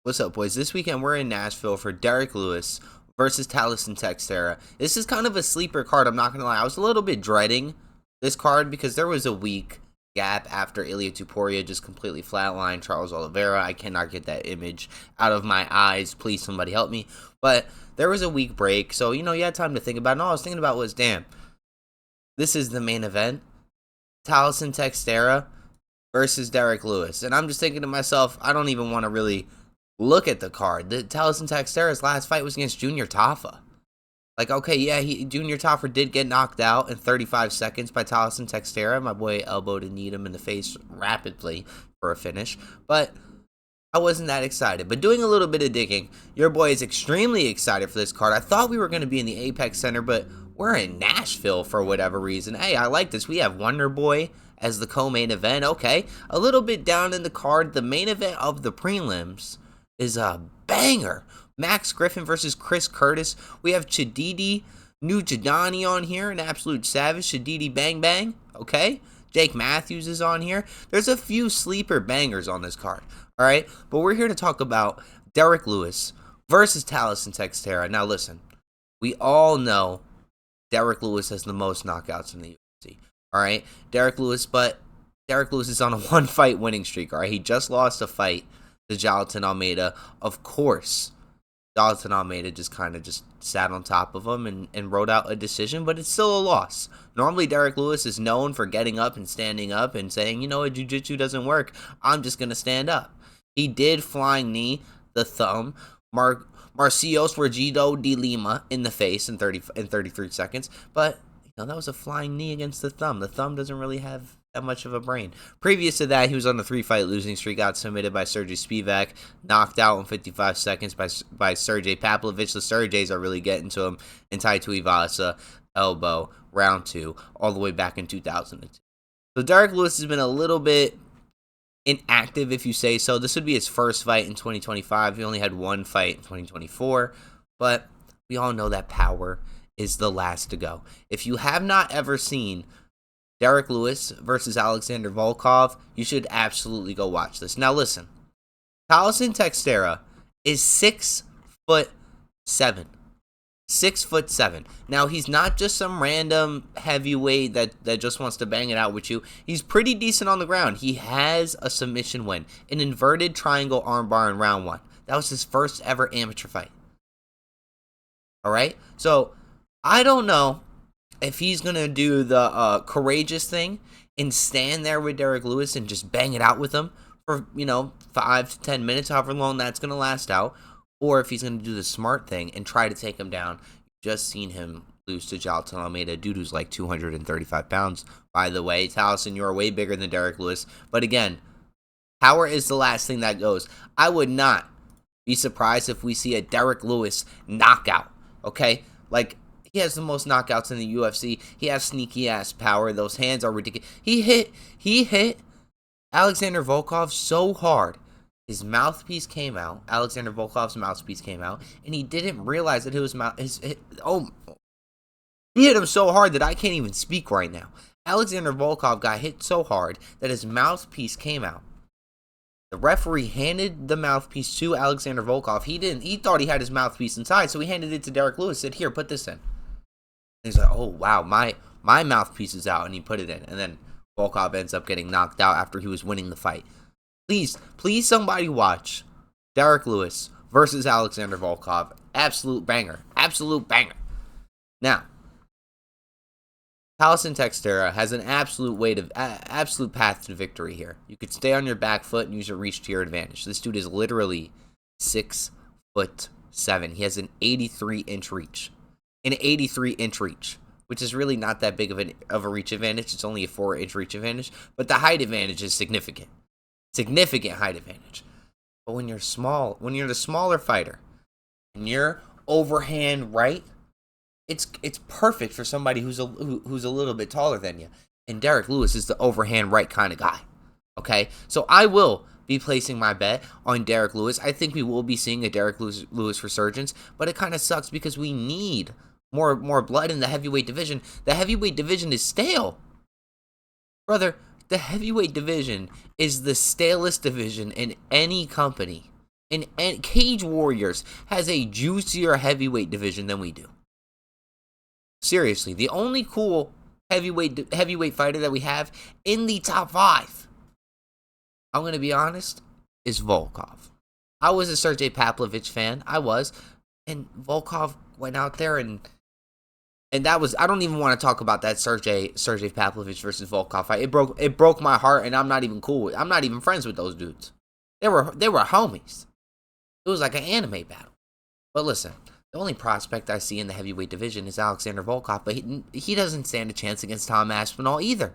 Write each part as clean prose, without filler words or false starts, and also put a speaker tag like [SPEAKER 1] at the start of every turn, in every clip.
[SPEAKER 1] What's up, boys? This weekend we're in Nashville for Derrick Lewis versus Tallison Teixeira. This is kind of a sleeper card, I'm not going to lie. I was a little bit dreading this card because there was a week gap after Ilya Tuporia just completely flatlined Charles Oliveira. I cannot get that image out of my eyes. Please, somebody help me. But there was a week break, so, you had time to think about it. And all I was thinking about was, damn, this is the main event. Tallison Teixeira versus Derrick Lewis. And I'm just thinking to myself, I don't even want to really look at the card. The Tallison Teixeira's last fight was against Junior Tafa. Like, okay, yeah, Junior Tafa did get knocked out in 35 seconds by Tallison Teixeira. My boy elbowed and kneed him in the face rapidly for a finish. But I wasn't that excited. But doing a little bit of digging, your boy is extremely excited for this card. I thought we were going to be in the Apex Center, but we're in Nashville for whatever reason. Hey, I like this. We have Wonder Boy as the co-main event. Okay, a little bit down in the card. The main event of the prelims is a banger. Max Griffin versus Chris Curtis. We have Chididi Nujadani on here, an absolute savage. Chididi Bang Bang, okay? Jake Matthews is on here. There's a few sleeper bangers on this card, all right? But we're here to talk about Derrick Lewis versus Tallison Teixeira. Now, listen, we all know Derrick Lewis has the most knockouts in the UFC, all right? Derrick Lewis is on a one-fight winning streak, all right? He just lost a fight to Jailton Almeida. Of course, Jailton Almeida just kind of sat on top of him and wrote out a decision, but it's still a loss. Normally, Derrick Lewis is known for getting up and standing up and saying, you know what, jiu-jitsu doesn't work. I'm just going to stand up. He did flying knee the thumb. Marcios Regido de Lima in the face in 33 seconds, but that was a flying knee against the thumb. The thumb doesn't really have that much of a brain. Previous to that, he was on a 3-fight losing streak, got submitted by Sergey Spivak, knocked out in 55 seconds by Sergey Pavlovich. The Sergeys are really getting to him, and Tai Tuivasa, elbow, round 2, all the way back in 2002. So Derrick Lewis has been a little bit inactive, if you say so. This would be his first fight in 2025. He only had one fight in 2024, but we all know that power is the last to go. If you have not ever seen Derrick Lewis versus Alexander Volkov, you should absolutely go watch this. Now listen, Tallison Teixeira is 6'7". 6'7". Now he's not just some random heavyweight that just wants to bang it out with you. He's pretty decent on the ground. He has a submission win, an inverted triangle armbar in round 1. That was his first ever amateur fight. Alright? So I don't know if he's going to do the courageous thing and stand there with Derrick Lewis and just bang it out with him for, 5 to 10 minutes, however long that's going to last out, or if he's going to do the smart thing and try to take him down. You've just seen him lose to Jailton Almeida, a dude who's like 235 pounds. By the way, Tallison, you are way bigger than Derrick Lewis. But again, power is the last thing that goes. I would not be surprised if we see a Derrick Lewis knockout, okay? Like, he has the most knockouts in the UFC. He has sneaky ass power. Those hands are ridiculous. He hit Alexander Volkov so hard. His mouthpiece came out. Alexander Volkov's mouthpiece came out, and he didn't realize that it was he hit him so hard that I can't even speak right now. Alexander Volkov got hit so hard that his mouthpiece came out. The referee handed the mouthpiece to Alexander Volkov. He thought he had his mouthpiece inside, so he handed it to Derrick Lewis, said, "Here, put this in." He's like, "Oh, wow, my mouthpiece is out," and he put it in. And then Volkov ends up getting knocked out after he was winning the fight. Please somebody watch Derrick Lewis versus Alexander Volkov. Absolute banger. Absolute banger. Now, Tallison Teixeira has an absolute path to victory here. You could stay on your back foot and use your reach to your advantage. This dude is literally 6'7". He has an 83-inch reach. An 83-inch reach, which is really not that big of a reach advantage. It's only a 4-inch reach advantage, but the height advantage is significant. Significant height advantage. But when you're small, when you're the smaller fighter, and you're overhand right, it's perfect for somebody who's a little bit taller than you. And Derrick Lewis is the overhand right kind of guy. Okay, so I will be placing my bet on Derrick Lewis. I think we will be seeing a Derrick Lewis resurgence, but it kind of sucks because we need more blood in the heavyweight division. The heavyweight division is stale. Brother, the heavyweight division is the stalest division in any company and Cage Warriors has a juicier heavyweight division than we do. Seriously, the only cool heavyweight fighter that we have in the top 5, I'm going to be honest, is Volkov. I was a Sergey Pavlovich fan. I was. And Volkov went out there and that was, I don't even want to talk about that Sergey Pavlovich versus Volkov fight. It broke my heart, and I'm not even I'm not even friends with those dudes. They were homies. It was like an anime battle. But listen, the only prospect I see in the heavyweight division is Alexander Volkov, but he doesn't stand a chance against Tom Aspinall either.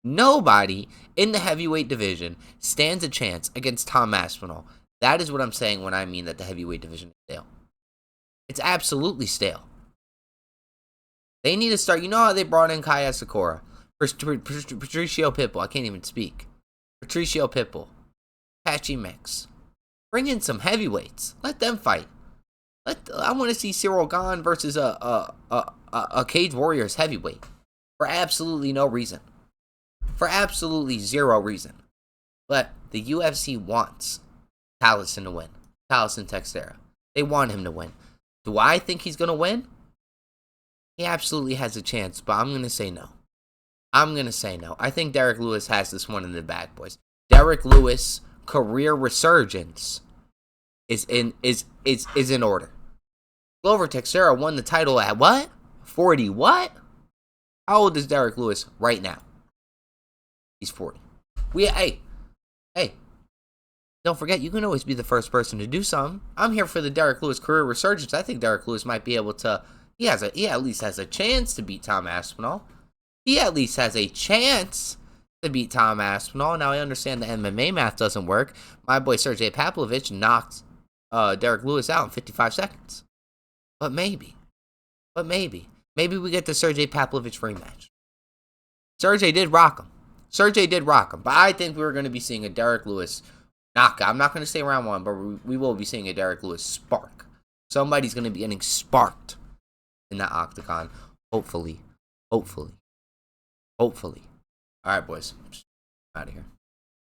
[SPEAKER 1] Nobody in the heavyweight division stands a chance against Tom Aspinall. That is what I'm saying when I mean that the heavyweight division is stale. It's absolutely stale. They need to start. You know how they brought in Kaya Sakura, Patricio Pitbull. I can't even speak. Patricio Pitbull, Patchy Mix. Bring in some heavyweights. Let them fight. I want to see Cyril Gane versus a Cage Warriors heavyweight for absolutely no reason. For absolutely zero reason. But the UFC wants Tallison to win. Tallison Teixeira. They want him to win. Do I think he's going to win? He absolutely has a chance, but I'm going to say no. I think Derrick Lewis has this one in the bag, boys. Derrick Lewis' career resurgence is in order. Glover Teixeira won the title at what? 40 what? How old is Derrick Lewis right now? He's 40. Hey. Don't forget, you can always be the first person to do something. I'm here for the Derrick Lewis career resurgence. I think Derrick Lewis might be able to. He at least has a chance to beat Tom Aspinall. He at least has a chance to beat Tom Aspinall. Now, I understand the MMA math doesn't work. My boy Sergey Pavlovich knocked Derrick Lewis out in 55 seconds. But maybe we get the Sergey Pavlovich rematch. Sergey did rock him. But I think we're going to be seeing a Derrick Lewis knockout. I'm not going to say round 1, but we will be seeing a Derrick Lewis spark. Somebody's going to be getting sparked in that octagon. Hopefully. All right, boys. Out of here.